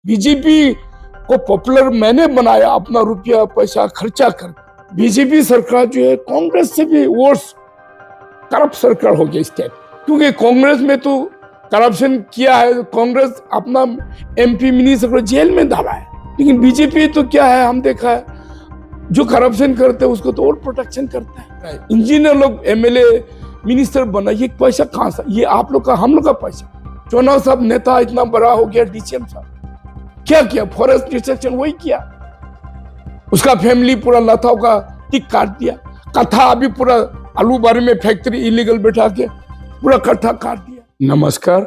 BJP को popular मैंने बनाया अपना रुपया पैसा खर्चा कर। बीजेपी सरकार जो है कांग्रेस से भी वर्स करप्ट सरकार हो गई इस टाइप, क्योंकि कांग्रेस में तो करप्शन किया है, कांग्रेस अपना एमपी मिनिस्टर को जेल में डाला है, लेकिन बीजेपी तो क्या है हम देखा है जो करप्शन करते हैं उसको तो और प्रोटेक्शन करता है। इंजीनियर लोग एमएलए मिनिस्टर बना, ये पैसा कहां से? ये आप लोग का हम लोग का पैसा। चुनाव साहब नेता इतना बड़ा हो गया, डीसीएम साहब क्या किया? फॉरेस्ट डिस्ट्रक्शन वही किया, उसका फैमिली पूरा लताओं का टिक काट दिया। कथा अभी पूरा आलू बारी में फैक्ट्री इलीगल बैठा के पूरा कट्ठा काट दिया। नमस्कार,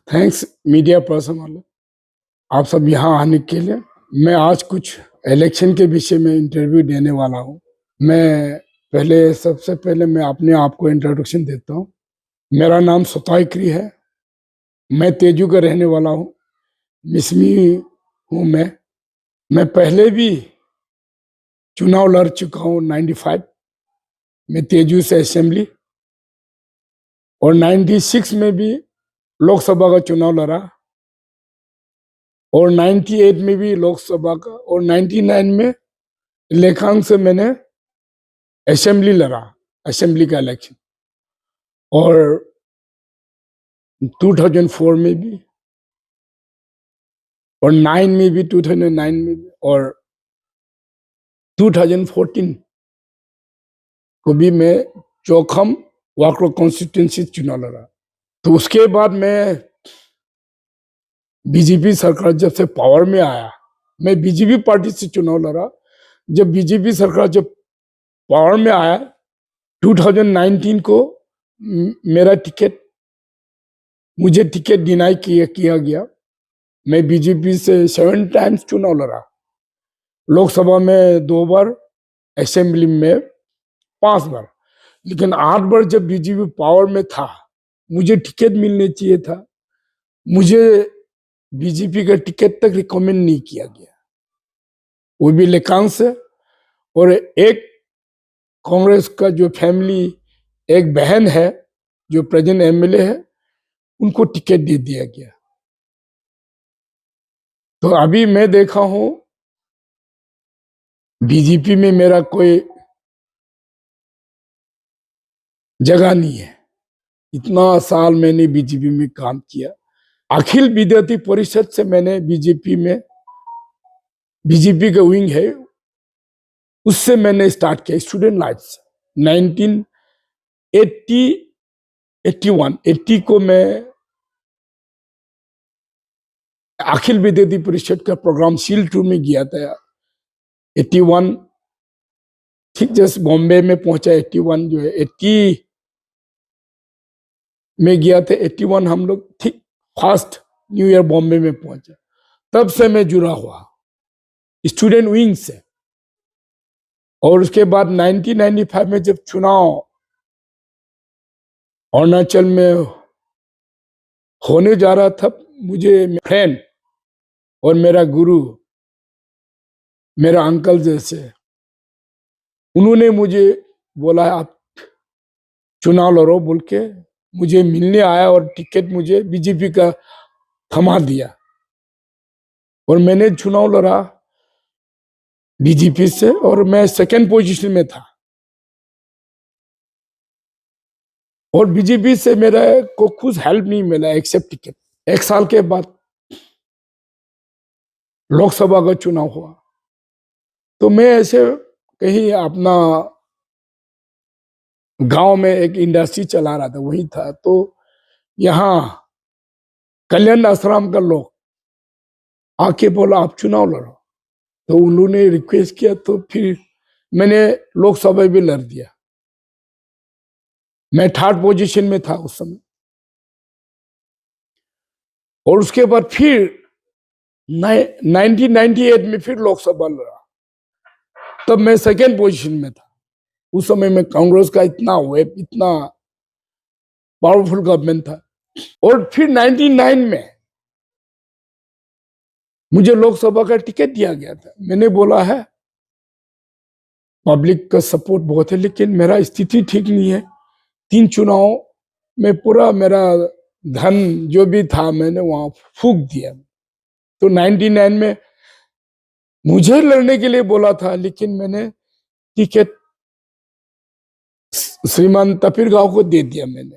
थैंक्स मीडिया पर्सन वाले आप सब यहाँ आने के लिए। मैं आज कुछ इलेक्शन के विषय में इंटरव्यू देने वाला हूँ। मैं सबसे पहले मैं अपने आप को इंट्रोडक्शन देता हूँ। मेरा नाम सुताई क्री है, मैं तेजू का रहने वाला हूँ, मिसमी हूँ। मैं पहले भी चुनाव लड़ चुका हूँ 95 में तेजू से असेंबली, और 96 में भी लोकसभा का चुनाव लड़ा, और 98 में भी लोकसभा का, और 99 में लेखांग से मैंने असेंबली लड़ा, असेंबली का इलेक्शन, और 2004 में भी, और 2009 में भी, और 2014 को भी मैं चौखम वाकरो कॉन्स्टिट्यूंसी चुनाव लड़ा। तो उसके बाद मैं बीजेपी सरकार जब से पावर में आया, मैं बीजेपी पार्टी से चुनाव लड़ा। जब बीजेपी सरकार जब पावर में आया 2019 को मेरा मुझे टिकट डिनाई किया गया। मैं बीजेपी से 7 टाइम्स चुनाव लड़ा, लोकसभा में 2 बार, असेंबली में 5 बार, लेकिन 8 बार जब बीजेपी पावर में था मुझे टिकट मिलने चाहिए था, मुझे बीजेपी का टिकट तक रिकमेंड नहीं किया गया, वो भी लेकांग से। और एक कांग्रेस का जो फैमिली, एक बहन है जो प्रेजेंट एमएलए है, उनको टिकट दे दिया गया। तो अभी मैं देखा हूं बीजेपी में मेरा कोई जगह नहीं है। इतना साल मैंने बीजेपी में काम किया, अखिल विद्यार्थी परिषद से मैंने बीजेपी का विंग है, उससे मैंने स्टार्ट किया स्टूडेंट लाइफ से। 1980 को मैं अखिल विद्यार्थी परिषद का प्रोग्राम सील 2 में गया था। 81 ठीक जैसे बॉम्बे में पहुंचा, 81 जो है 80 में गया था, 81 हम लोग ठीक फर्स्ट न्यू ईयर बॉम्बे में पहुंचा। तब से मैं जुड़ा हुआ स्टूडेंट विंग से। और उसके बाद 1995 में जब चुनाव अरुणाचल में होने जा रहा था, मुझे फ्रेंड और मेरा गुरु, मेरा अंकल जैसे, उन्होंने मुझे बोला आप चुनाव लड़ो बोल के मुझे मिलने आया, और टिकट मुझे बीजेपी का थमा दिया, और मैंने चुनाव लड़ा बीजेपी से, और मैं सेकंड पोजीशन में था। और बीजेपी से मेरा को कुछ हेल्प नहीं मिला एक्सेप्ट टिकट। 1 साल के बाद लोकसभा का चुनाव हुआ, तो मैं ऐसे कहीं अपना गांव में एक इंडस्ट्री चला रहा था, वही था। तो यहाँ कल्याण आश्रम का लोग आके बोला आप चुनाव लड़ो, तो उन्होंने रिक्वेस्ट किया, तो फिर मैंने लोकसभा भी लड़ दिया। मैं 3rd पोजीशन में था उस समय। और उसके बाद फिर 1998 में फिर लोकसभा लड़ा, तब मैं 2nd पोजीशन में था। उस समय में कांग्रेस का इतना पावरफुल गवर्नमेंट था। और फिर 99 में मुझे लोकसभा का टिकट दिया गया था। मैंने बोला है पब्लिक का सपोर्ट बहुत है, लेकिन मेरा स्थिति ठीक नहीं है। 3 चुनाव में पूरा मेरा धन जो भी था मैंने वहां फूंक दिया। तो 99 में मुझे लड़ने के लिए बोला था, लेकिन मैंने टिकट श्रीमान तपीर गांव को दे दिया। मैंने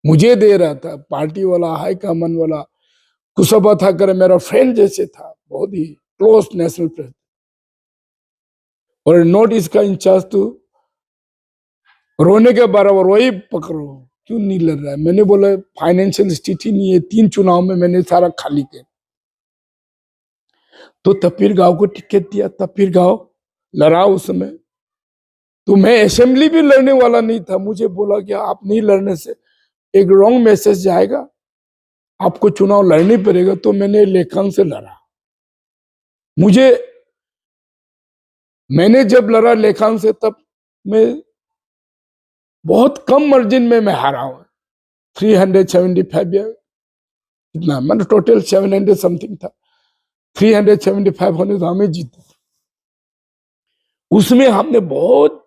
मुझे दे रहा था पार्टी वाला, हाई कमान वाला कुशबा था कर मेरा फ्रेंड जैसे था, बहुत ही क्लोज नेशनल प्रेसिडेंट। और नॉर्थ ईस्ट का इंचार्ज तो रोने के बराबर, वही पकड़ो क्यों नहीं लड़ रहा है। मैंने बोला फाइनेंशियल स्थिति नहीं है, 3 चुनाव में मैंने सारा खाली किया। तो तपीर गांव को टिकट दिया, तपीर गांव लड़ा उस समय। तो मैं असेंबली भी लड़ने वाला नहीं था। मुझे बोला कि आप नहीं लड़ने से एक रॉन्ग मैसेज जाएगा, आपको चुनाव लड़नी पड़ेगा। तो मैंने लेखन से लड़ा। मैंने जब लड़ा लेखन से, तब मैं बहुत कम मार्जिन में मैं हारा हूं, 375 या इतना, मतलब टोटल 700 समथिंग था। 375 होने तो हमें जीते। उसमें हमने बहुत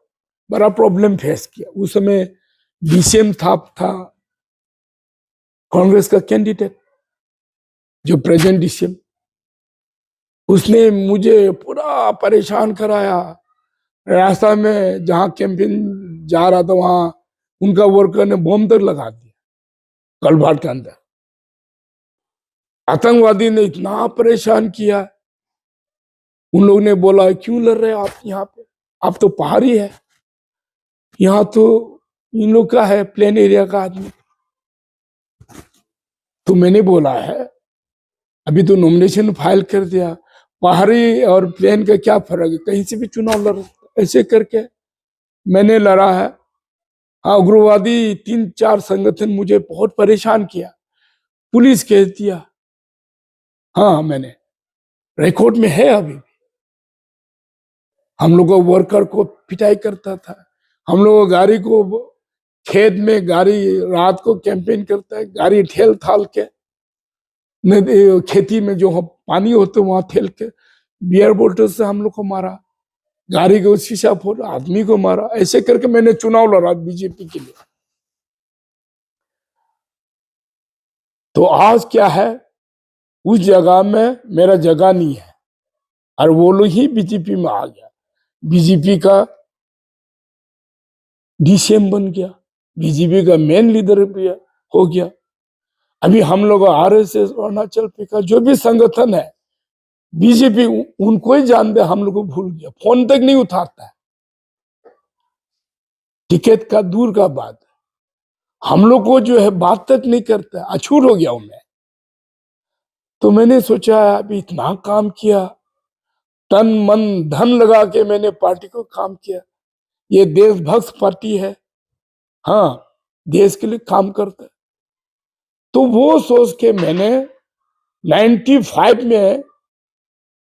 बड़ा प्रॉब्लम फेस किया। उस समय डीसीएम था कांग्रेस का कैंडिडेट, जो प्रेजेंट डीसीएम, उसने मुझे पूरा परेशान कराया। रास्ता में जहां कैंपेन जा रहा था, वहां उनका वर्कर ने बम तक लगा दिया कलभाट के अंदर। आतंकवादी ने इतना परेशान किया। उन लोगों ने बोला क्यों लड़ रहे आप यहाँ पे, आप तो पहाड़ी है, यहाँ तो इन लोग का है प्लेन एरिया का आदमी। तो मैंने बोला है अभी तो नॉमिनेशन फाइल कर दिया, पहाड़ी और प्लेन का क्या फर्क है, कहीं से भी चुनाव लड़। ऐसे करके मैंने लड़ा है। हाँ, उग्रवादी 3-4 संगठन मुझे बहुत परेशान किया, पुलिस कह दिया। हाँ, मैंने रिकॉर्ड में है अभी। हम लोग वर्कर को पिटाई करता था, हम लोग गाड़ी को खेत में, गाड़ी रात को कैंपेन करता है, गाड़ी ठेल थाल के खेती में जो पानी होते वहां ठेल के बियर बोतल से हम लोग को मारा, गाड़ी को शीशा फोड़, आदमी को मारा। ऐसे करके मैंने चुनाव लड़ा बीजेपी के लिए। तो आज क्या है, उस जगह में मेरा जगह नहीं है, और वो लोग ही बीजेपी में आ गया, बीजेपी का डीसीएम बन गया, बीजेपी का मेन लीडर भी हो गया। अभी हम लोग आरएसएस, अरुणाचल प्रदेश जो भी संगठन है, बीजेपी उनको ही जानते, हम लोग को भूल गया, फोन तक नहीं उठाता है। टिकट का दूर का बात, हम लोग को जो है बात तक नहीं करता, अछूत हो गया हूं मैं। तो मैंने सोचा अभी इतना काम किया, तन मन धन लगा के मैंने पार्टी को काम किया, ये देशभक्त पार्टी है, हाँ देश के लिए काम करता है। तो वो सोच के मैंने 95 में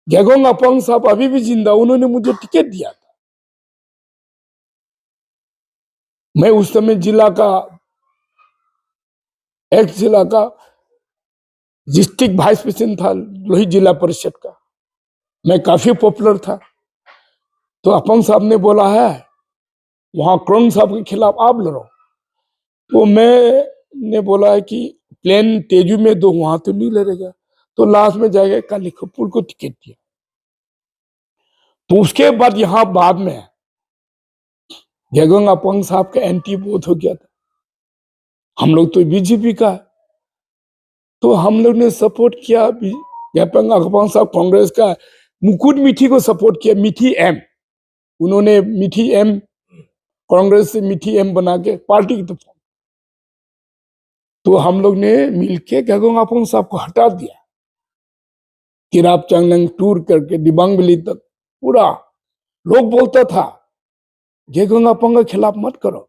गेगोंग अपांग साहब अभी भी जिंदा, उन्होंने मुझे टिकट दिया था। मैं उस समय जिला का डिस्ट्रिक्ट वाइस प्रेसिडेंट था, लोही जिला परिषद का। मैं काफी पॉपुलर था। तो अपांग साहब ने बोला है वहां क्रोंग साहब के खिलाफ आप लड़ो। तो मैंने बोला है कि प्लेन तेजू में दो, वहां तो नहीं लड़ेगा। तो लास्ट में जाएगा कालीखपुर को टिकट दिया। तो उसके बाद यहाँ बाद में गेगोंग अपांग साहब का एंटी वोट हो गया था। हम लोग तो बीजेपी का है, तो हम लोग ने सपोर्ट किया। गेगोंग अपांग साहब कांग्रेस का, मुकुट मिठी को सपोर्ट किया, मिठी एम, उन्होंने मिठी एम, कांग्रेस से मिठी एम बना के पार्टी की तरफ। तो हम लोग ने मिलके गेगोंग अपांग साहब को हटा दिया। किराप चांगलंग टूर करके दिबांग वैली तक पूरा लोग बोलता था गेगोंग अपांग के खिलाफ मत करो,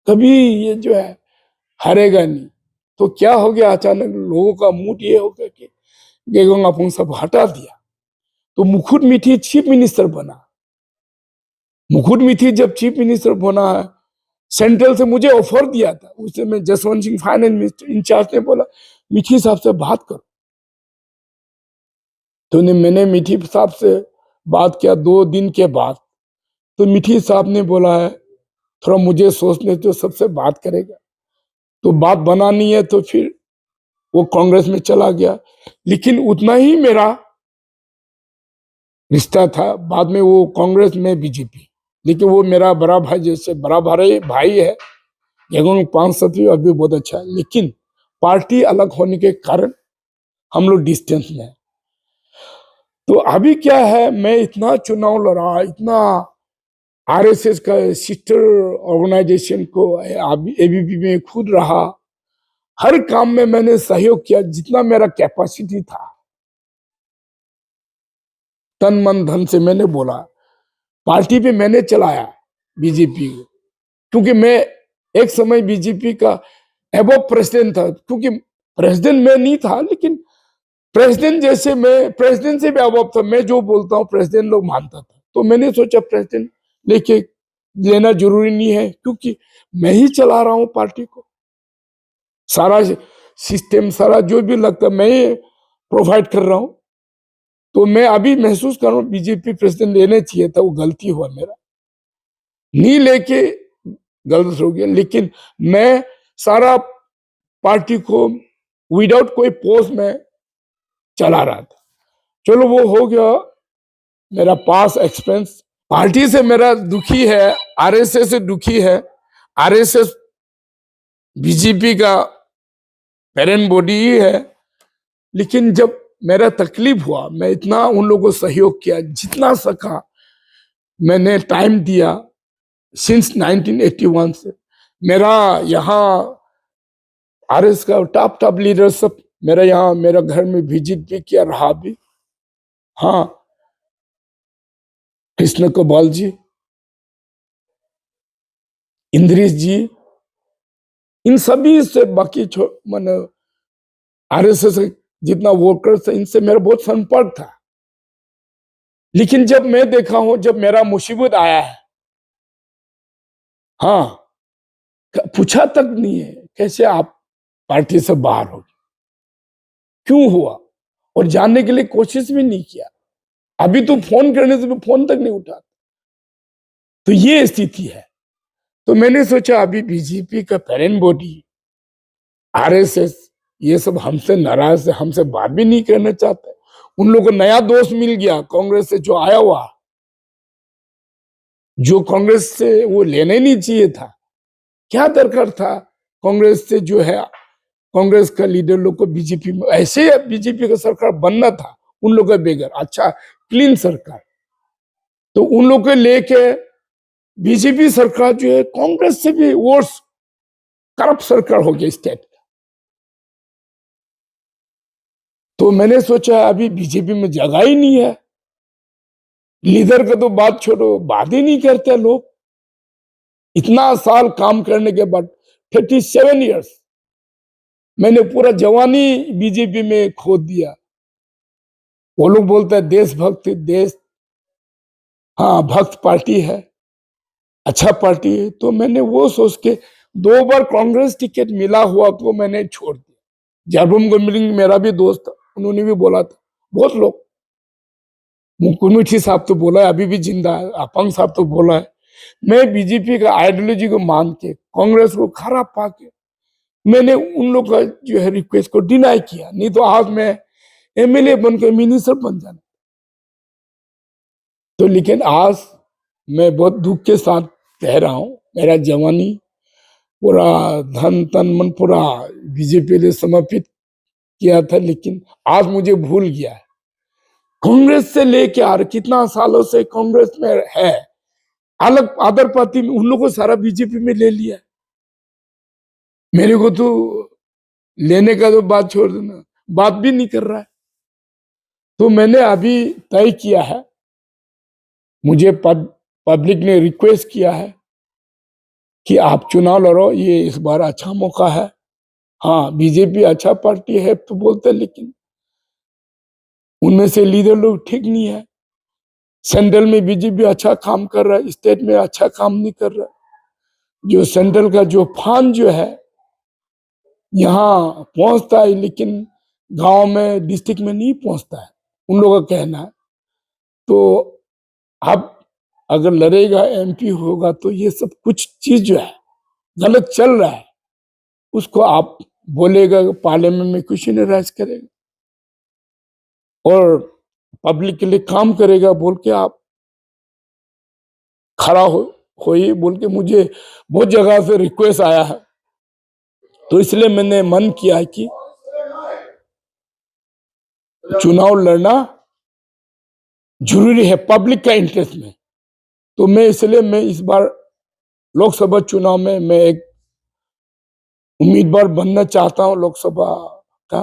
कभी ये जो है हारेगा नहीं। तो क्या हो गया, अचानक लोगों का मूड ये हो गया कि गेगोंग अपांग साहब हटा दिया। तो मुकुट मिठी चीफ मिनिस्टर बना। मुकुट मिठी जब चीफ मिनिस्टर बना है, सेंट्रल से मुझे ऑफर दिया था। उस समय Jaswant Singh finance minister in charge ने बोला मिठी साहब से बात करो। तो मैंने मिठी साहब से बात किया 2 दिन के बाद। तो मिठी साहब ने बोला है थोड़ा मुझे सोचने तो सबसे बात करेगा, तो बात बनानी है तो फिर वो कांग्रेस में चला गया, लेकिन उतना ही मेरा रिश्ता था। बाद में वो कांग्रेस में बीजेपी, लेकिन वो मेरा बड़ा भाई, जैसे बड़ा भाई है। जगह 5 साल अभी बहुत अच्छा है, लेकिन पार्टी अलग होने के कारण हम लोग डिस्टेंस में है। तो अभी क्या है, मैं इतना चुनाव लड़ा, इतना आरएसएस का सिस्टर ऑर्गेनाइजेशन को एबीपी में खुद रहा, हर काम में मैंने सहयोग किया जितना मेरा कैपेसिटी था, तन मन धन से मैंने बोला। पार्टी पे मैंने चलाया बीजेपी को, क्योंकि मैं एक समय बीजेपी का एबो प्रेसिडेंट था, क्योंकि प्रेसिडेंट मैं नहीं था, लेकिन प्रेसिडेंट जैसे मैं प्रेसिडेंट से भी अबव था। मैं जो बोलता हूँ प्रेसिडेंट लोग मानता था, तो मैंने सोचा प्रेसिडेंट लेके लेना जरूरी नहीं है, क्योंकि मैं ही चला रहा हूँ पार्टी को, सारा सिस्टम सारा जो भी लगता मैं ही प्रोवाइड कर रहा हूँ। तो मैं अभी महसूस कर रहा हूँ बीजेपी प्रेसिडेंट लेने चाहिए था, वो गलती हुआ मेरा, नहीं लेके गलत हो गया। लेकिन मैं सारा पार्टी को विदाउट कोई पोस्ट में चला रहा था। चलो वो हो गया मेरा पास एक्सपेंस। पार्टी से मेरा दुखी है, आरएसएस से दुखी है। आरएसएस बीजेपी का पेरेंट बॉडी ही है, लेकिन जब मेरा तकलीफ हुआ, मैं इतना उन लोगों को सहयोग किया जितना सका, मैंने टाइम दिया। सिंस 1981 से मेरा यहाँ आरएस का टॉप लीडर सब मेरा यहाँ मेरा घर में विजिट भी किया, रहा भी। हाँ, कृष्ण कोबाल जी, इंद्रेश जी, इन सभी से, बाकी मैंने आरएसएस जितना वर्कर्स है, इनसे मेरा बहुत संपर्क था। लेकिन जब मैं देखा हूं, जब मेरा मुसीबत आया है, हाँ, पूछा तक नहीं है कैसे आप पार्टी से बाहर हो, क्यों हुआ, और जानने के लिए कोशिश भी नहीं किया। अभी तो फोन करने से भी फोन तक नहीं उठा। तो ये स्थिति है। तो मैंने सोचा अभी बीजेपी का पेरेंट बॉडी आरएसएस ये सब हमसे नाराज है, हमसे बात भी नहीं करना चाहते। उन लोगों को नया दोस्त मिल गया कांग्रेस से, जो आया हुआ, जो कांग्रेस से वो लेना ही नहीं चाहिए था। क्या दरकार था कांग्रेस से, जो है कांग्रेस का लीडर लोग को बीजेपी में, ऐसे बीजेपी का सरकार बनना था उन लोगों के बगैर, अच्छा क्लीन सरकार। तो उन लोग को लेके बीजेपी सरकार जो है कांग्रेस से भी वर्स करप्ट सरकार हो गया स्टेट। तो मैंने सोचा अभी बीजेपी में जगह ही नहीं है, लीडर का तो बात छोड़ो, बात ही नहीं करते लोग। इतना साल काम करने के बाद 37 इयर्स मैंने पूरा जवानी बीजेपी में खो दिया। वो लोग बोलते हैं देशभक्त, देश, हाँ, भक्त पार्टी है, अच्छा पार्टी है। तो मैंने वो सोच के 2 बार कांग्रेस टिकट मिला हुआ तो मैंने छोड़ दिया। जारबम गोमिलिंग मेरा भी दोस्त था, उन्होंने भी बोला था, बहुत लोग, मुकुमिठी साहब तो बोला है, अभी भी जिंदा है, अपंग साहब तो बोला है। मैं बीजेपी का आइडियोलॉजी को मान के, कांग्रेस को खराब पाके, मैंने उन लोग का जो है रिक्वेस्ट को डिनाई किया। नहीं तो आज मैं एमएलए बनकर मिनिस्टर बन जाना। तो लेकिन आज मैं बहुत दुख के साथ कह रहा हूं, मेरा जवानी पूरा धन तन मन पूरा बीजेपी ने समर्पित किया था, लेकिन आज मुझे भूल गया है। कांग्रेस से लेके आ रहे कितना सालों से कांग्रेस में है, अलग अदर पार्टी में, उन लोगों को सारा बीजेपी में ले लिया। मेरे को तो लेने का तो बात छोड़ देना, बात भी नहीं कर रहा है। तो मैंने अभी तय किया है, मुझे पब्लिक ने रिक्वेस्ट किया है कि आप चुनाव लड़ो, ये इस बार अच्छा मौका है। हाँ, बीजेपी अच्छा पार्टी है तो बोलते, लेकिन उनमें से लीडर लोग ठीक नहीं है। सेंट्रल में बीजेपी अच्छा काम कर रहा है, स्टेट में अच्छा काम नहीं कर रहा। जो सेंट्रल का जो फंड जो है यहाँ पहुंचता है, लेकिन गांव में, डिस्ट्रिक्ट में नहीं पहुंचता है, उन लोगों का कहना है। तो अब अगर लड़ेगा, एमपी होगा, तो ये सब कुछ चीज जो है गलत चल रहा है, उसको आप बोलेगा पार्लियामेंट में क्वेश्चन राइज करेगा और पब्लिक के लिए काम करेगा बोल के आप खड़ा हो ही बोल के मुझे बहुत जगह से रिक्वेस्ट आया है। तो इसलिए मैंने मन किया है कि चुनाव लड़ना जरूरी है पब्लिक का इंटरेस्ट में। तो मैं इसलिए मैं इस बार लोकसभा चुनाव में मैं एक उम्मीदवार बनना चाहता हूं लोकसभा का।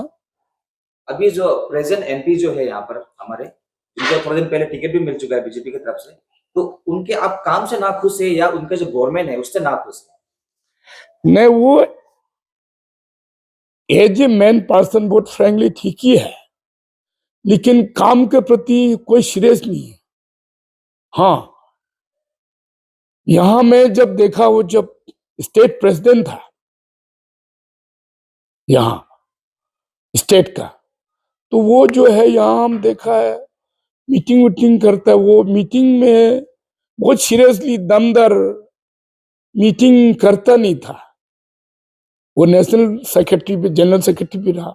अभी जो प्रेजेंट एमपी जो है यहाँ पर हमारे, जिनको थोड़े दिन पहले टिकट भी मिल चुका है बीजेपी की तरफ से, तो उनके आप काम से नाखुश है या उनका जो गवर्नमेंट है उससे नाखुश है? नहीं, वो एज ए मैन पर्सन बहुत फ्रेंकली ठीक ही है, लेकिन काम के प्रति कोई सीरियस नहीं है। हाँ, यहां मैं जब देखा वो जब स्टेट प्रेसिडेंट था यहां स्टेट का, तो वो जो है यहाँ हम देखा है मीटिंग वीटिंग करता है। वो मीटिंग में बहुत सीरियसली दमदार मीटिंग करता नहीं था। वो नेशनल सेक्रेटरी भी जनरल सेक्रेटरी भी रहा।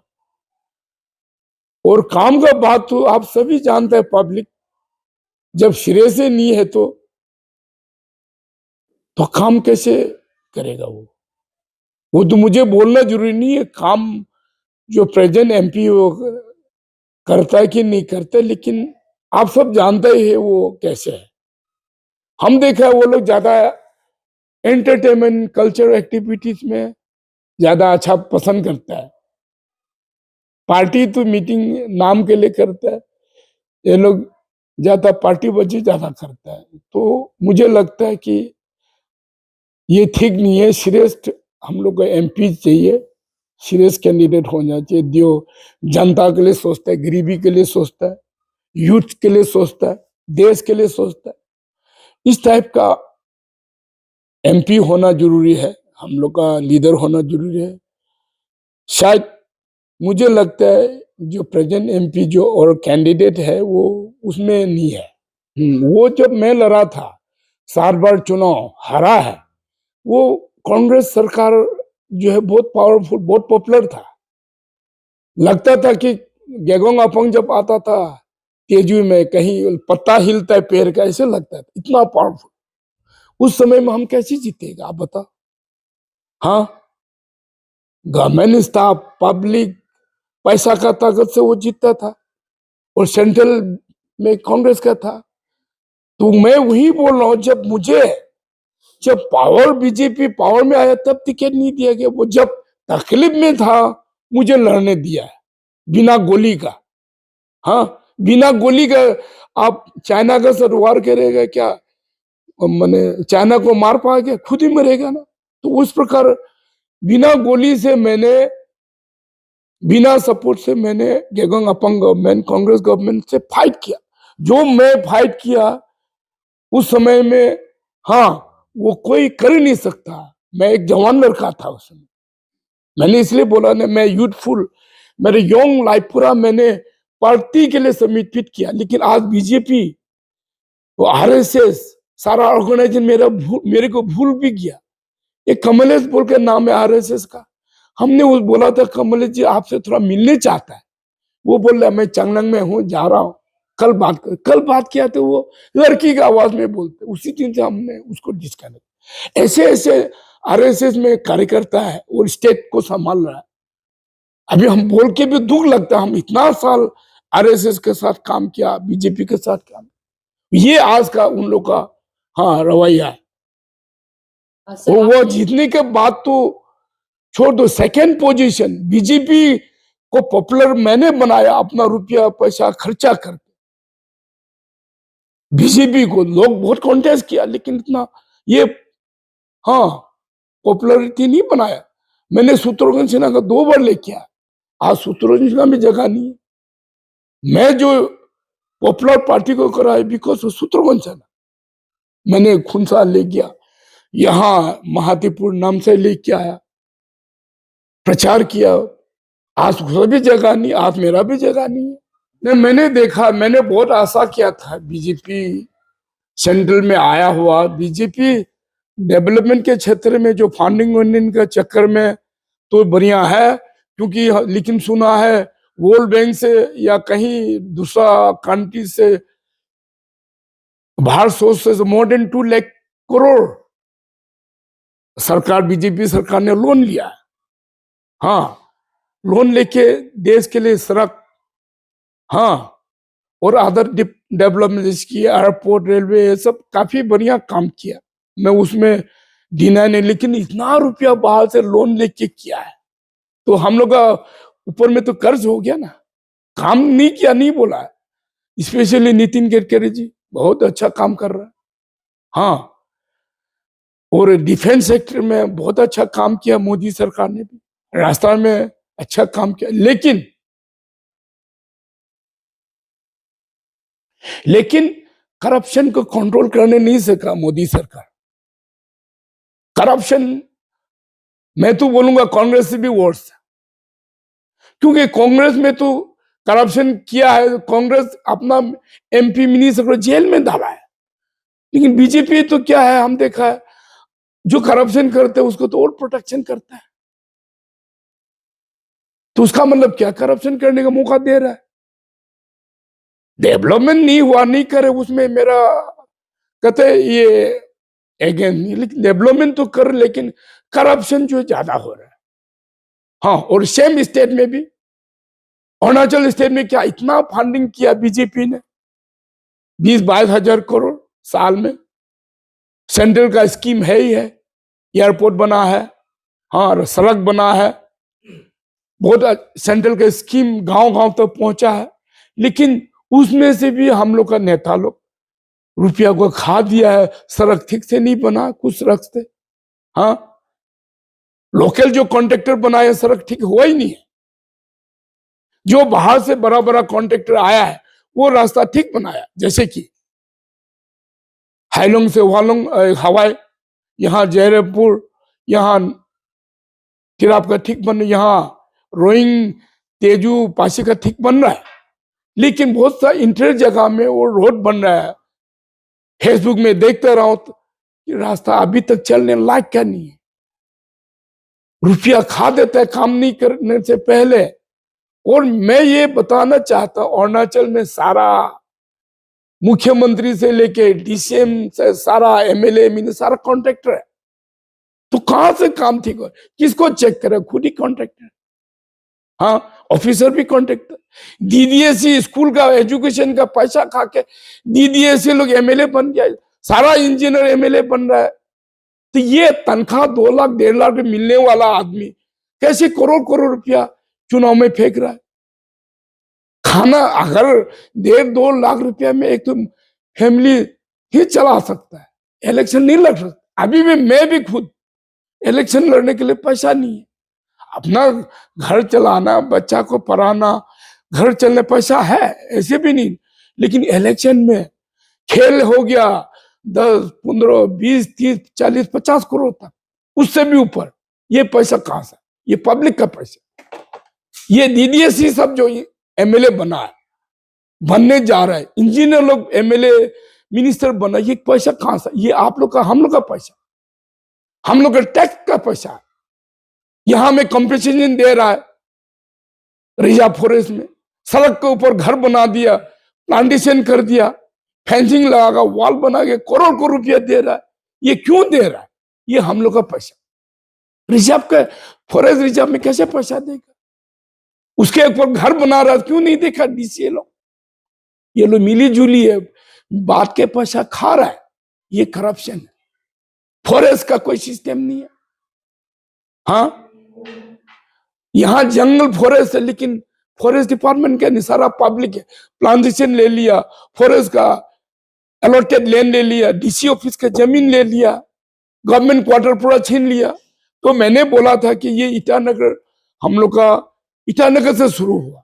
और काम का बात तो आप सभी जानते हैं, पब्लिक जब सिरे से नहीं है तो काम कैसे करेगा वो तो मुझे बोलना जरूरी नहीं है काम जो प्रेजेंट एमपी वो करता है कि नहीं करता, लेकिन आप सब जानते ही है वो कैसे है। हम देखा है वो लोग ज्यादा एंटरटेनमेंट कल्चर एक्टिविटीज में ज्यादा अच्छा पसंद करता है। पार्टी तो मीटिंग नाम के लिए करता है, ये लोग ज्यादा पार्टी बजी ज्यादा करता है। तो मुझे लगता है कि ये ठीक नहीं है। सीरियस हम लोग को एमपी चाहिए, सीरियस कैंडिडेट होना चाहिए जो जनता के लिए सोचता है, गरीबी के लिए सोचता है, यूथ के लिए सोचता है, देश के लिए सोचता है। इस टाइप का एमपी होना जरूरी है, हम लोग का लीडर होना जरूरी है। शायद मुझे लगता है जो प्रेजेंट एमपी जो और कैंडिडेट है वो उसमें नहीं है। वो जब मैं लड़ा था 7 बार चुनाव हारा है, वो कांग्रेस सरकार जो है बहुत पावरफुल बहुत पॉपुलर था। लगता था कि गेगोंग अपोंग जब आता था तेजू में कहीं पत्ता हिलता है पेड़ का, ऐसे लगता था, इतना पावरफुल। उस समय में हम कैसे जीतेगा आप बताओ। हाँ, गवर्नमेंट स्टाफ पब्लिक पैसा का ताकत से वो जीतता था और सेंट्रल में कांग्रेस का था। तो मैं वही बोल रहा हूं, जब पावर बीजेपी पावर में आया तब टिकट नहीं दिया गया। वो जब तकलीफ में था मुझे लड़ने दिया है बिना गोली का। हाँ, बिना गोली का आप चाइना का सर वार करेगा क्या? मैंने चाइना को मार पाएगा? खुद ही मरेगा ना। तो उस प्रकार बिना गोली से मैंने बिना सपोर्ट से मैंने गेगोंग अपोंग गवर्नमेंट कांग्रेस गवर्नमेंट से फाइट किया। जो मैं फाइट किया उस समय में, हाँ, वो कोई कर ही नहीं सकता। मैं एक जवान लड़का था उस समय। मैंने इसलिए बोला ना, मैं यूथफुल, मेरे यंग लाइफ पूरा मैंने पार्टी के लिए समर्पित किया। लेकिन आज बीजेपी वो आरएसएस सारा ऑर्गेनाइजेशन मेरे को भूल भी गया। एक कमलेश बोल के नाम है आरएसएस का। हमने वो बोला था कमलेश जी आपसे थोड़ा मिलने चाहता है। वो बोल रहा मैं चंगलंग में हूँ जा रहा हूँ, कल बात किया तो वो लड़की की आवाज में बोलते। उसी दिन से हमने उसको डिस्कनेक्ट। ऐसे ऐसे आरएसएस में कार्यकर्ता है और स्टेट को संभाल रहा है। अभी हम बोल के भी दुख लगता है, हम इतना साल आरएसएस के साथ काम किया, बीजेपी के साथ काम, ये आज का उन लोग का हाँ रवैया है। और वो जीतने के बाद तो छोड़ दो, सेकेंड पोजीशन बीजेपी को पॉपुलर मैंने बनाया अपना रुपया पैसा खर्चा करके। बीजेपी को लोग बहुत कॉन्टेस्ट किया, लेकिन इतना ये हाँ पॉपुलरिटी नहीं बनाया। मैंने शत्रुघ्न सिन्हा का 2 बार लेके आया, आज शत्रुघ्न सिन्हा में जगह नहीं है। मैं जो पॉपुलर पार्टी को कराया बिकॉज शत्रुघ्न सिन्हा, मैंने खुनसा ले गया, यहाँ महातीपुर नाम से लेके आया, प्रचार किया। आज उसका भी जगह नहीं, आज मेरा भी जगह नहीं है। नहीं, मैंने देखा, मैंने बहुत आशा किया था बीजेपी सेंट्रल में आया हुआ। बीजेपी डेवलपमेंट के क्षेत्र में जो फंडिंग वंडिंग के चक्कर में तो बढ़िया है, क्योंकि लेकिन सुना है वर्ल्ड बैंक से या कहीं दूसरा कंट्री से भारत सोर्स से मोर देन 2 लाख करोड़ सरकार, बीजेपी सरकार ने लोन लिया है। हाँ, लोन लेके देश के लिए सड़क, हाँ, और अदर डेवलपमेंट की एयरपोर्ट, रेलवे, ये सब काफी बढ़िया काम किया, मैं उसमें डिनाई नहीं, लेकिन इतना रुपया बाहर से लोन लेके किया है तो हम लोग का ऊपर में तो कर्ज हो गया ना। काम नहीं किया नहीं बोला है, स्पेशली नितिन गडकरी जी बहुत अच्छा काम कर रहा है। हाँ, और डिफेंस सेक्टर में बहुत अच्छा काम किया मोदी सरकार ने भी, राजस्थान में अच्छा काम किया, लेकिन करप्शन को कंट्रोल करने नहीं सका मोदी सरकार। करप्शन मैं तो बोलूंगा कांग्रेस से भी वर्स है, क्योंकि कांग्रेस में तो करप्शन किया है, कांग्रेस अपना एमपी मिनिस्टर को जेल में डाला है, लेकिन बीजेपी तो क्या है, हम देखा है जो करप्शन करते हैं उसको तो और प्रोटेक्शन करता है, तो उसका मतलब क्या, करप्शन करने का मौका दे रहा है। डेवलपमेंट नहीं हुआ, नहीं करे, उसमें मेरा कहते ये अगेन नहीं, लेकिन डेवलपमेंट तो कर, लेकिन करप्शन जो ज्यादा हो रहा है। हाँ, और सेम स्टेट में भी, अरुणाचल स्टेट में क्या इतना फंडिंग किया बीजेपी ने, 20-22 हजार करोड़ साल में, सेंट्रल का स्कीम है ही है, एयरपोर्ट बना है, हाँ, सड़क बना है, बहुत सेंट्रल का स्कीम गांव गांव तक पहुंचा है, लेकिन उसमें से भी हम लोग का नेता लोग रुपया को खा दिया है, सड़क ठीक से नहीं बना कुछ सड़क से। हाँ, लोकल जो कॉन्ट्रैक्टर बनाए सड़क ठीक हुआ ही नहीं है, जो बाहर से बड़ा बड़ा कॉन्ट्रैक्टर आया है वो रास्ता ठीक बनाया, जैसे कि हाइलोंग से वालोंग हवाई, यहाँ जयपुर, यहाँ तिराप का ठीक बन, यहाँ रोइंग तेजू पासी का ठीक बन रहा है, लेकिन बहुत सा इंटर जगह में वो रोड बन रहा है, फेसबुक में देखते रहो तो रास्ता अभी तक चलने लायक क्या नहीं है, रुपया खा देता है काम नहीं करने से पहले। और मैं ये बताना चाहता हूं, अरुणाचल में सारा मुख्यमंत्री से लेके डीसीएम से सारा एमएलए मिनिस्टर सारा कॉन्ट्रैक्टर है, तो कहां से काम ठीक हो, किसको चेक करे, खुद ही कॉन्ट्रैक्टर। हाँ, ऑफिसर भी कॉन्ट्रैक्टर, डीडीएससी स्कूल का एजुकेशन का पैसा खा के डीडीएससी लोग एमएलए बन गया, सारा इंजीनियर एमएलए बन रहा है, तो ये तनख्वाह 2 लाख 1.5 लाख मिलने वाला आदमी कैसे करोड़ करोड़ रुपया चुनाव में फेंक रहा है। खाना अगर 1.5-2 लाख रुपया में एक तो फैमिली ही चला सकता है, इलेक्शन नहीं लड़ सकता। अभी भी मैं भी खुद इलेक्शन लड़ने के लिए पैसा नहीं है, अपना घर चलाना, बच्चा को पढ़ाना, घर चलने पैसा है, ऐसे भी नहीं, लेकिन इलेक्शन में खेल हो गया 10, 15, 20, 30, 40, 50 करोड़ तक, उससे भी ऊपर, ये पैसा कहां से, ये पब्लिक का पैसा, ये डीडीएससी सब जो एमएलए बना है, बनने जा रहा है, इंजीनियर लोग एमएलए मिनिस्टर बना, ये पैसा कहां से, ये आप लोग का, हम लोग का पैसा, हम लोग का टैक्स का पैसा है। यहां में कंपनसेशन दे रहा है, रिजर्व फॉरेस्ट में सड़क के ऊपर घर बना दिया, प्लांटेशन कर दिया, फेंसिंग लगाकर वॉल बना के करोड़ करोड़ रुपया दे रहा है, ये क्यों दे रहा है, ये हम लोग का पैसा, रिजर्व का फॉरेस्ट रिजर्व में कैसे पैसा देगा, उसके ऊपर घर बना रहा है, क्यों नहीं देखा डीसीए लोग, ये लोग मिली जुली है, बात के पैसा खा रहा है, ये करप्शन है। फॉरेस्ट का कोई सिस्टम नहीं है। हाँ, यहां जंगल फॉरेस्ट है, लेकिन फॉरेस्ट डिपार्टमेंट का नहीं, सारा पब्लिक है, प्लांटेशन ले लिया, फॉरेस्ट का अलॉटेड लैंड ले लिया, डीसी ऑफिस का जमीन ले लिया, गवर्नमेंट क्वार्टर पूरा छीन लिया। तो मैंने बोला था कि ये ईटानगर, हम लोग का ईटानगर से शुरू हुआ,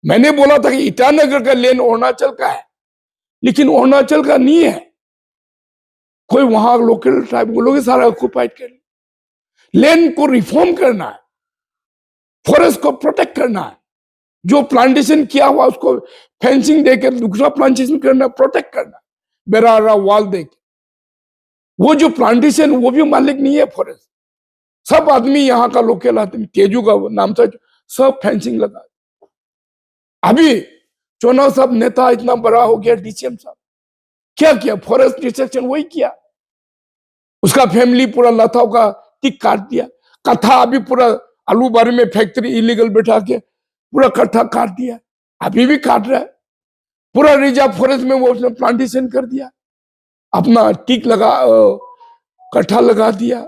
मैंने बोला था कि ईटानगर का लैंड अरुणाचल का है, लेकिन अरुणाचल का नहीं है, कोई वहां लोकल ट्राइब को लोग सारा ऑक्युपाइड कर, लैंड को रिफॉर्म करना है, फॉरेस्ट को प्रोटेक्ट करना है, जो प्लांटेशन किया हुआ उसको फेंसिंग देकर दूसरा प्लांटेशन करना, प्रोटेक्ट करना, बेरारा वॉल देकर, वो जो प्लांटेशन वो भी मालिक नहीं है फॉरेस्ट, सब आदमी यहाँ का लोग कहलाते हैं, तेजू का नाम था, सब फेंसिंग लगा। अभी चुनाव साहब नेता इतना बड़ा हो गया, डीसीएम साहब क्या किया? फॉरेस्ट डिस्ट्रक्शन वही किया। उसका फैमिली पूरा लताओं का टिक काट दिया। कथा अभी पूरा आलू बारी में फैक्ट्री इलीगल बैठा के पूरा कट्ठा काट दिया, अभी भी काट रहा है। पूरा रिजर्व फॉरेस्ट में वो उसने प्लांटेशन कर दिया, अपना टिक लगा, कट्ठा लगा दिया,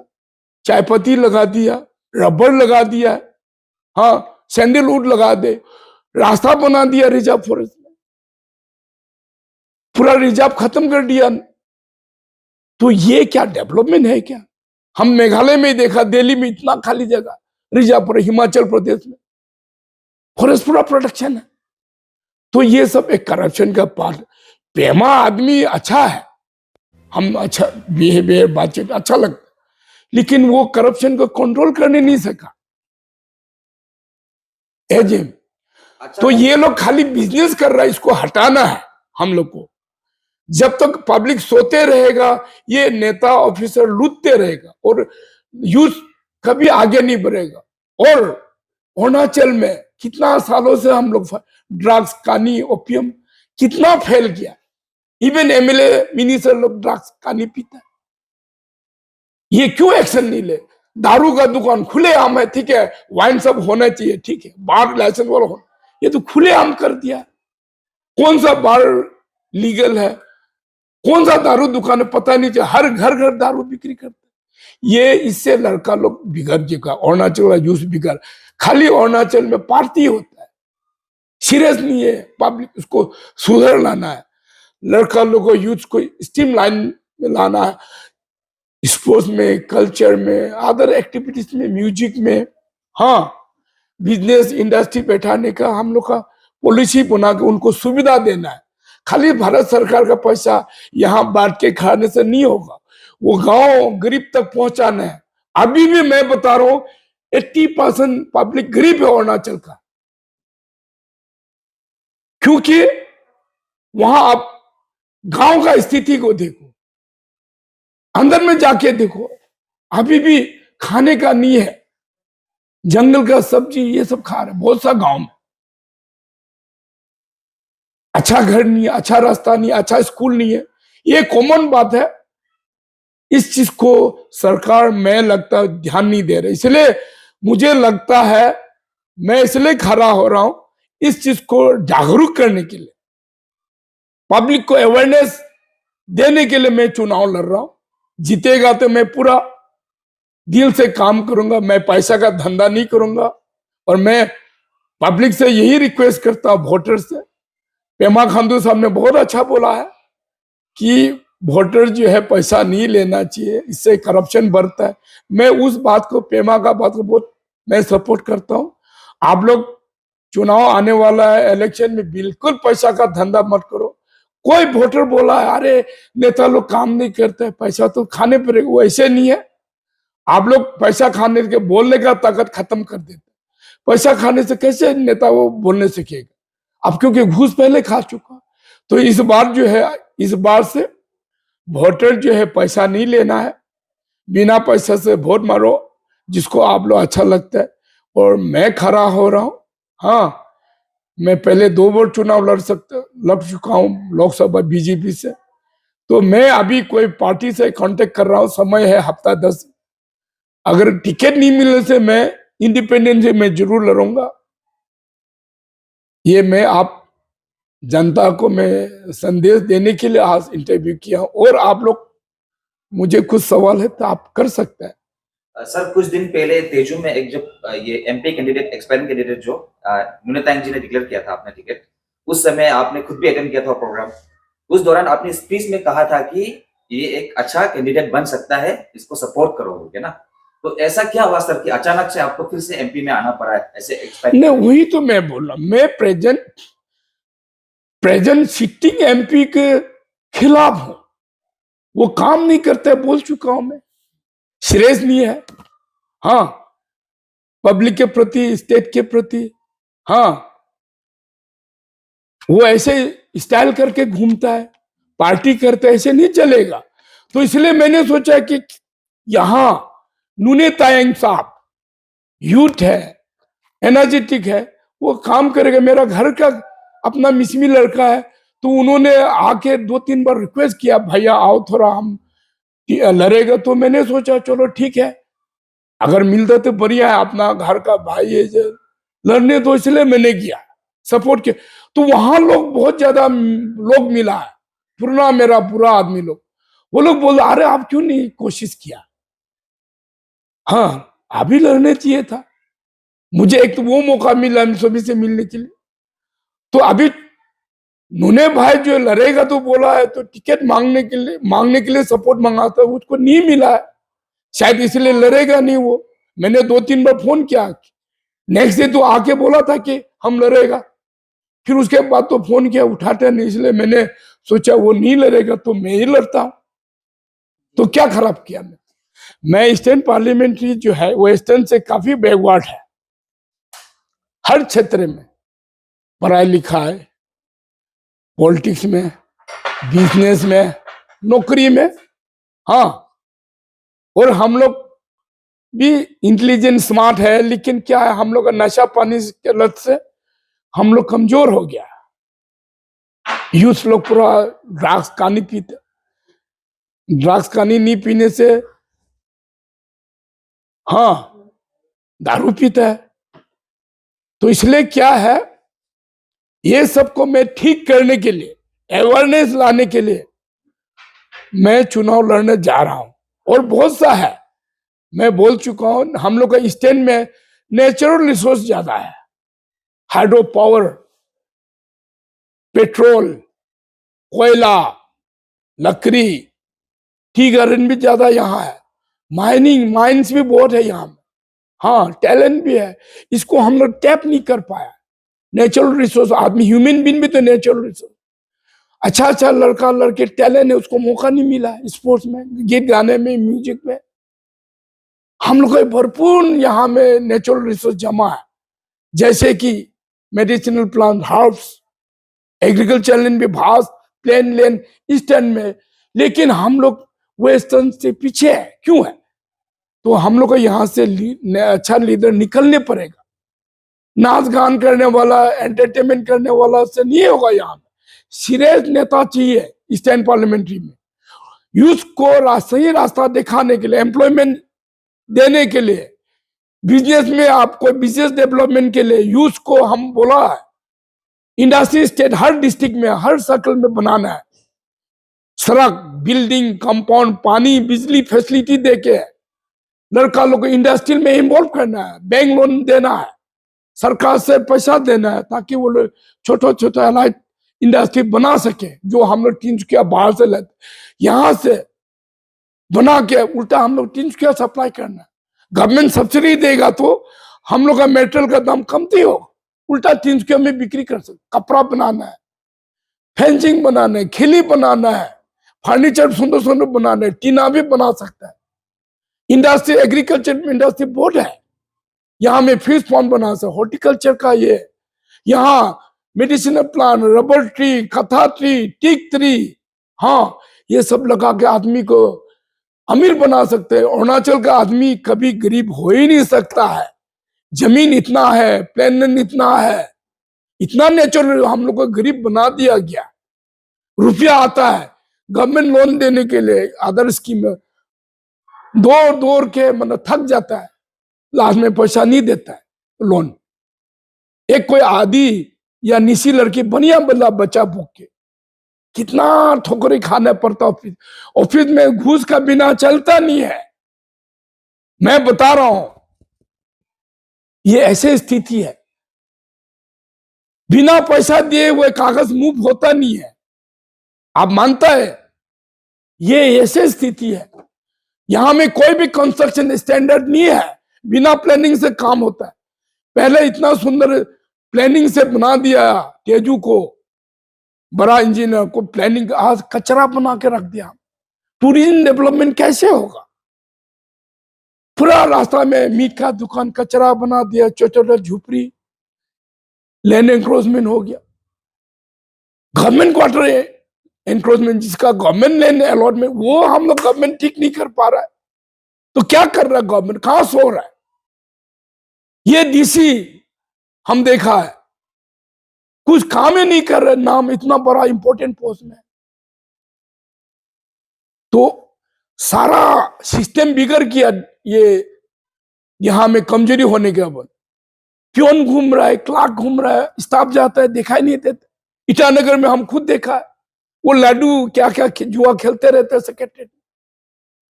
चायपत्ती लगा दिया, रबर लगा दिया, हाँ सैंडलवुड लगा दे, रास्ता बना दिया रिजर्व फॉरेस्ट में, पूरा रिजर्व खत्म कर दिया। तो ये क्या डेवलपमेंट है क्या? हम मेघालय में देखा, दिल्ली में इतना खाली जगह रिजर्व फॉरेस्ट, हिमाचल प्रदेश में फॉरेस्ट पूरा प्रोटेक्शन है। तो ये सब एक करप्शन का पार्ट। पेमा आदमी अच्छा है, हम अच्छा बिहेवियर बातचीत अच्छा लगता, लेकिन वो करप्शन को कंट्रोल करने नहीं सका। एजेम अच्छा, तो ये लोग खाली बिजनेस कर रहा है, इसको हटाना है हम लोग को। जब तक पब्लिक सोते रहेगा, ये नेता ऑफिसर लूटते रहेगा और यूथ कभी आगे नहीं बढ़ेगा। और अरुणाचल में कितना सालों से हम लोग ड्रग्स, कानी, ओपियम कितना फैल गया। इवन एमएलए मिनिस्टर लोग ड्रग्स, कानी पीता है। ये क्यों एक्शन नहीं ले? दारू का दुकान खुले आम है, ठीक है, वाइन सब होना चाहिए, ठीक है, बार लाइसेंस वाला हो, ये तो खुले आम कर दिया। कौन सा बार लीगल है, कौन सा दारू दुकान है, पता नहीं चला। हर घर घर दारू बिक्री करते। ये इससे लड़का लोग बिगड़ चुका, अरुणाचल का यूथ बिगड़। खाली अरुणाचल में पार्टी होता है, सीरियस नहीं है पब्लिक, उसको सुधर लाना है। लड़का लोग को, यूथ को स्ट्रीम लाइन में लाना है, स्पोर्ट्स में, कल्चर में, अदर एक्टिविटीज में, म्यूजिक में, हाँ बिजनेस इंडस्ट्री बैठाने का हम लोग का पॉलिसी बना के उनको सुविधा देना है। खाली भारत सरकार का पैसा यहाँ बांट के खाने से नहीं होगा, वो गांव गरीब तक पहुंचाना है। अभी भी मैं बता रहा हूं 80% पब्लिक गरीब है अरुणाचल का, क्योंकि वहां आप गांव का स्थिति को देखो, अंदर में जाके देखो, अभी भी खाने का नहीं है। जंगल का सब्जी ये सब खा रहे बहुत सा गांव में। अच्छा घर नहीं है, अच्छा रास्ता नहीं है, अच्छा स्कूल नहीं है, ये कॉमन बात है। इस चीज को सरकार में लगता है ध्यान नहीं दे रही, इसलिए मुझे लगता है, मैं इसलिए खड़ा हो रहा हूं इस चीज को जागरूक करने के लिए, पब्लिक को अवेयरनेस देने के लिए मैं चुनाव लड़ रहा हूं। जीतेगा तो मैं पूरा दिल से काम करूंगा, मैं पैसा का धंधा नहीं करूंगा। और मैं पब्लिक से यही रिक्वेस्ट करता हूं, वोटर से, पेमा खांडू साहब ने बहुत अच्छा बोला है कि वोटर जो है पैसा नहीं लेना चाहिए, इससे करप्शन बढ़ता है। मैं उस बात को, पेमा का बात को बहुत मैं सपोर्ट करता हूं। आप लोग चुनाव आने वाला है, इलेक्शन में बिल्कुल पैसा का धंधा मत करो। कोई वोटर बोला है अरे नेता लोग काम नहीं करते, पैसा तो खाने पड़ेगा, वो ऐसे नहीं है। आप लोग पैसा खाने के बोलने का ताकत खत्म कर देते, पैसा खाने से कैसे नेता वो बोलने सीखेगा? अब क्योंकि घूस पहले खा चुका। तो इस बार जो है, इस बार से वोटर जो है पैसा नहीं लेना है, बिना पैसा से वोट मारो जिसको आप लोग अच्छा लगता है। और मैं खड़ा हो रहा हूं, हाँ मैं पहले 2 बार चुनाव लड़ चुका हूं लोकसभा बीजेपी से। तो मैं अभी कोई पार्टी से कांटेक्ट कर रहा हूं, समय है हफ्ता 10। अगर टिकट नहीं मिलने से मैं इंडिपेंडेंट से मैं जरूर लड़ूंगा। ये मैं आप जनता को मैं संदेश देने के लिए आज इंटरव्यू किया। और आप लोग मुझे कुछ सवाल है तो आप कर सकते हैं। सर कुछ दिन पहले तेजू में एक जो ये एमपी कैंडिडेट, एक्सपायरिंग कैंडिडेट जो नुनतांग जी ने डिक्लेयर किया था अपना टिकट, उस समय आपने खुद भी अटेंड किया था प्रोग्राम। उस दौरान आपने स्पीच में कहा था कि ये एक अच्छा कैंडिडेट बन सकता है, इसको सपोर्ट करोगे ना। तो ऐसा क्या हुआ सर कि अचानक से आपको फिर से एमपी में आना पड़ा है ऐसे एक्सपायरिंग? नहीं, वही तो मैं बोल रहा हूं, मैं प्रेजेंट सिटिंग एमपी के खिलाफ हूं। वो काम नहीं करते, बोल चुका हूं मैं, सीरियस नहीं है। हाँ पब्लिक के प्रति, स्टेट के प्रति, हाँ वो ऐसे स्टाइल करके घूमता है, पार्टी करते, ऐसे नहीं चलेगा। तो इसलिए मैंने सोचा कि यहां नूने तायंग साहब यूथ है, एनर्जेटिक है, वो काम करेगा। मेरा घर का अपना मिसमी लड़का है, तो उन्होंने आके 2-3 बार रिक्वेस्ट किया, भैया आओ थोड़ा हम लड़ेगा। तो मैंने सोचा चलो ठीक है, अगर मिलता तो बढ़िया है, अपना घर का भाई है जो लड़ने, तो इसलिए मैंने किया, सपोर्ट किया। तो वहां लोग बहुत ज्यादा लोग मिला है, पुराना मेरा बुरा आदमी लोग, वो लोग बोल अरे आप क्यों नहीं कोशिश किया। हाँ अभी लड़ने चाहिए था, मुझे एक तो वो मौका मिला सभी से मिलने के लिए। तो अभी नूने भाई जो लड़ेगा तो बोला है, तो टिकट मांगने के लिए सपोर्ट मांगा था, उसको नहीं मिला है, शायद इसलिए लड़ेगा नहीं वो। मैंने 2-3 बार फोन किया, नेक्स्ट डे तो आके बोला था कि हम लड़ेगा, फिर उसके बाद तो फोन किया उठाते नहीं, इसलिए मैंने सोचा वो नहीं लड़ेगा तो मैं ही लड़ता हूं। तो क्या खराब किया मैं ईस्टर्न पार्लियामेंट्री जो है वो ईस्टर्न से काफी बैकवर्ड है, हर क्षेत्र में, पढ़ाई लिखाई, पॉलिटिक्स में, बिजनेस में, नौकरी में। हाँ, और हम लोग भी इंटेलिजेंट स्मार्ट है, लेकिन क्या है हम लोग का नशा पानी के लत से हम लोग कमजोर हो गया। यूथ लोग पूरा ड्रग्स कानी पीते, ड्रग्स कानी नहीं पीने से हाँ दारू पीता है। तो इसलिए क्या है, ये सबको मैं ठीक करने के लिए, अवेयरनेस लाने के लिए मैं चुनाव लड़ने जा रहा हूं। और बहुत सा है, मैं बोल चुका हूं, हम लोग का स्टेट में नेचुरल रिसोर्स ज्यादा है, हाइड्रो पावर, पेट्रोल, कोयला, लकड़ी, टी गार्डन भी ज्यादा यहाँ है, माइंस भी बहुत है यहाँ में। हाँ टैलेंट भी है, इसको हम लोग टैप नहीं कर पाया। नेचुरल रिसोर्स, आदमी ह्यूमन बीइंग भी तो नेचुरल रिसोर्स, अच्छा अच्छा लड़का लड़के टैलेंट है, उसको मौका नहीं मिला स्पोर्ट्स में, गीत गाने में, म्यूजिक में। हम लोग भरपूर यहाँ में नेचुरल रिसोर्स जमा है, जैसे कि medicinal plant, herbs, agriculture land भी भास्ट, प्लेन लैंड ईस्टर्न में। लेकिन हम लोग वेस्टर्न से पीछे है, क्यों है? तो हम लोग को यहाँ से अच्छा लीडर निकलने पड़ेगा। नाच गान करने वाला, एंटरटेनमेंट करने वाला से नहीं होगा। यहाँ में सीरियस नेता चाहिए ईस्टर्न पार्लियामेंट्री में, यूथ को सही रास्ता दिखाने के लिए, एम्प्लॉयमेंट देने के लिए, बिजनेस में आपको बिजनेस डेवलपमेंट के लिए यूथ को हम बोला है, इंडस्ट्री स्टेट हर डिस्ट्रिक्ट में, हर सर्कल में बनाना है। सड़क, बिल्डिंग, कंपाउंड, पानी, बिजली फैसिलिटी देके लड़का लोग को इंडस्ट्री में इन्वॉल्व करना है, बैंक लोन देना है, सरकार से पैसा देना है, ताकि वो लोग छोटा छोटा लाइट इंडस्ट्री बना सके, जो हम लोग तिनसुकिया बाहर से लेते, यहाँ से बना के उल्टा हम लोग तिनसुकिया सप्लाई करना है। गवर्नमेंट सब्सिडी देगा तो हम लोग का मेटेरियल का दाम कमती हो, उल्टा तिनसुकिया में बिक्री कर सकते। कपड़ा बनाना है, फेंसिंग बनाना है, खिली बनाना है, फर्नीचर सुंदर सुंदर बनाना है, टीना भी बना सकता है। इंडस्ट्री, एग्रीकल्चर इंडस्ट्री बोर्ड है, यहाँ में फिश फार्म बना सकते, हॉर्टिकल्चर का ये, यहाँ मेडिसिनल प्लांट, रबर ट्री, कथा ट्री, टीक ट्री, हाँ ये सब लगा के आदमी को अमीर बना सकते हैं। अरुणाचल का आदमी कभी गरीब हो ही नहीं सकता है, जमीन इतना है, प्लेन इतना है, इतना नेचुरल हम लोग को गरीब बना दिया गया। रुपया आता है गवर्नमेंट लोन देने के लिए, अदर स्कीम में दौड़ दौड़ के मतलब थक जाता है, लास्ट में पैसा नहीं देता है लोन। एक कोई आदि या निसी लड़की बनिया बल्ला बच्चा भूख के कितना ठोकरे खाना पड़ता, ऑफिस में घूस का बिना चलता नहीं है। मैं बता रहा हूं, ये ऐसे स्थिति है, बिना पैसा दिए हुए कागज मूव होता नहीं है। आप मानता है? ये ऐसे स्थिति है, यहां में कोई भी कंस्ट्रक्शन स्टैंडर्ड नहीं है, बिना प्लानिंग से काम होता है। पहले इतना सुंदर प्लानिंग से बना दिया तेजू को, बड़ा इंजीनियर को प्लानिंग, आज कचरा बना के रख दिया। टूरिज्म डेवलपमेंट कैसे होगा? पूरा रास्ता में मीट का दुकान कचरा बना दिया, छोटा छोटा झुपड़ी, लैंड एंक्रोचमेंट हो गया। गवर्नमेंट क्वार्टर एंक्रोचमेंट, जिसका गवर्नमेंट लैंड अलॉटमेंट, वो हम लोग गवर्नमेंट ठीक नहीं कर पा रहा है। तो क्या कर रहा है गवर्नमेंट, कहां सो रहा है? ये डीसी हम देखा है, कुछ काम ही नहीं कर रहे, नाम इतना बड़ा इंपॉर्टेंट पोस्ट में। तो सारा सिस्टम बिगड़ गया। ये यहां में कमजोरी होने के बाद प्योन घूम रहा है, क्लार्क घूम रहा है, स्टाफ जाता है, दिखाई नहीं देता। ईटानगर में हम खुद देखा है, वो लाडू क्या क्या जुआ खेलते रहते हैं सेक्रेटरी।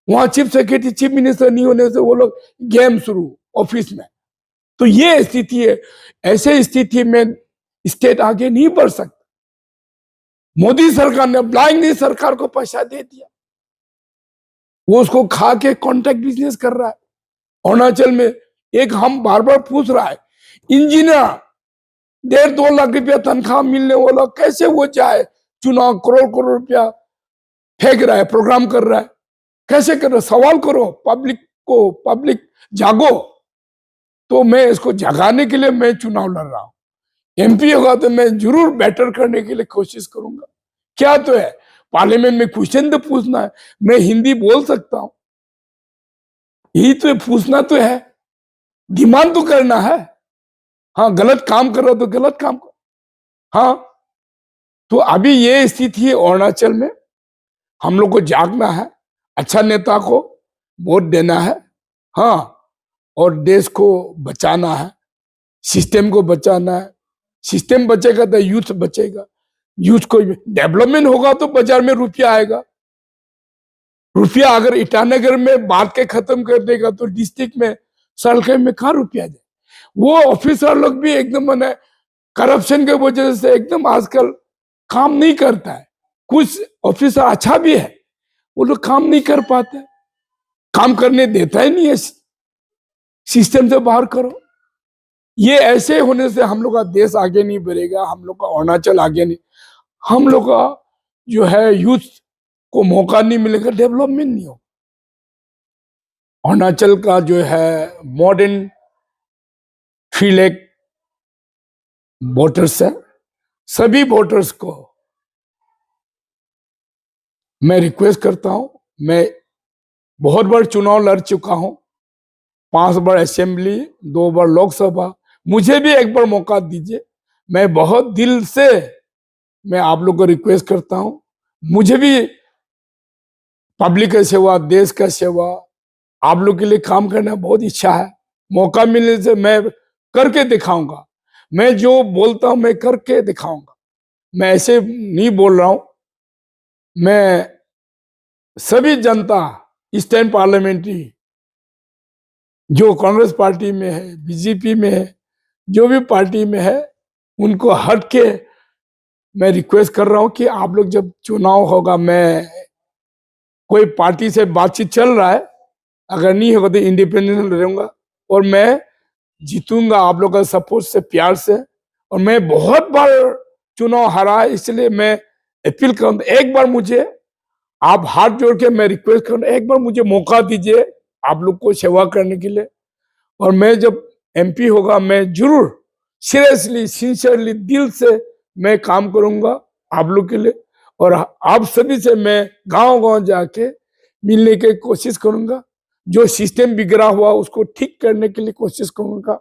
वहां चीफ सेक्रेटरी, चीफ मिनिस्टर नहीं होने से वो लोग गेम शुरू ऑफिस में। तो ये स्थिति है। ऐसे स्थिति में स्टेट आगे नहीं बढ़ सकता। मोदी सरकार ने ब्लाइंडली सरकार को पैसा दे दिया, वो उसको खा के कॉन्ट्रैक्ट बिजनेस कर रहा है। अरुणाचल में एक हम बार बार पूछ रहा है, इंजीनियर 1.5-2 लाख रुपया तनख्वाह मिलने वाला कैसे वो जाए चुनाव, करोड़ करोड़ रुपया फेंक रहा है, प्रोग्राम कर रहा है, कैसे कर रहा है? सवाल करो पब्लिक को, पब्लिक जागो। तो मैं इसको जगाने के लिए मैं चुनाव लड़ रहा हूं। एमपी होगा तो मैं जरूर बेटर करने के लिए कोशिश करूंगा। क्या तो है, पार्लियामेंट में क्वेश्चन तो पूछना है, मैं हिंदी बोल सकता हूं, यही तो पूछना तो है, डिमांड तो करना है। हाँ, गलत काम कर रहा तो गलत काम कर। हाँ, तो अभी ये स्थिति है अरुणाचल में। हम लोग को जागना है, अच्छा नेता को वोट देना है। हाँ, और देश को बचाना है, सिस्टम को बचाना है। सिस्टम बचेगा तो यूथ बचेगा, यूथ को डेवलपमेंट होगा तो बाजार में रुपया आएगा। रुपया अगर ईटानगर में बांट के खत्म कर देगा तो डिस्ट्रिक्ट में, सरकार में कहाँ रुपया जाए? वो ऑफिसर लोग भी एकदम मैंने करप्शन के वजह से एकदम आजकल काम नहीं करता है। कुछ ऑफिसर अच्छा भी है, वो लोग काम नहीं कर पाते, काम करने देता ही नहीं है। सिस्टम से बाहर करो। ये ऐसे होने से हम लोग का देश आगे नहीं बढ़ेगा, हम लोग का अरुणाचल आगे नहीं, हम लोग का जो है यूथ को मौका नहीं मिलेगा, डेवलपमेंट नहीं हो। अरुणाचल का जो है मॉडर्न 3 लाख वोटर्स है। सभी वोटर्स को मैं रिक्वेस्ट करता हूं, मैं बहुत बार चुनाव लड़ चुका हूं, 5 बार असेंबली, 2 बार लोकसभा, मुझे भी एक बार मौका दीजिए। मैं बहुत दिल से मैं आप लोग को रिक्वेस्ट करता हूं, मुझे भी पब्लिक का सेवा, देश का सेवा, आप लोग के लिए काम करना बहुत इच्छा है। मौका मिलने से मैं करके दिखाऊंगा, मैं जो बोलता हूं मैं करके दिखाऊंगा। मैं ऐसे नहीं बोल रहा हूं। मैं सभी जनता, ईस्टर्न पार्लियामेंट्री जो कांग्रेस पार्टी में है, बीजेपी में है, जो भी पार्टी में है, उनको हट के मैं रिक्वेस्ट कर रहा हूं कि आप लोग जब चुनाव होगा, मैं कोई पार्टी से बातचीत चल रहा है, अगर नहीं होगा तो इंडिपेंडेंट रहूंगा और मैं जीतूंगा आप लोग का सपोर्ट से, प्यार से। और मैं बहुत बार चुनाव हारा है, इसलिए मैं अपील करूँ, एक बार मुझे आप हाथ जोड़ के मैं रिक्वेस्ट करूँ, एक बार मुझे मौका दीजिए आप लोग को सेवा करने के लिए। और मैं जब एमपी होगा, मैं जरूर सीरियसली, सिंसियरली, दिल से मैं काम करूंगा आप लोग के लिए। और आप सभी से मैं गांव-गांव जाके मिलने की कोशिश करूंगा, जो सिस्टम बिगड़ा हुआ उसको ठीक करने के लिए कोशिश करूंगा।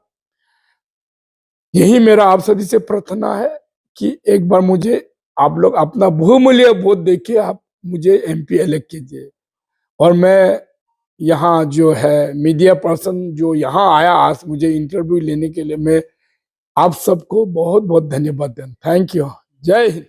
यही मेरा आप सभी से प्रार्थना है कि एक बार मुझे आप लोग अपना बहुमूल्य वोट देके आप मुझे एमपी इलेक्ट कीजिए। और मैं यहाँ जो है मीडिया पर्सन जो यहाँ आया आज मुझे इंटरव्यू लेने के लिए, मैं आप सबको बहुत बहुत धन्यवाद देता हूँ। Thank you. जय हिंद।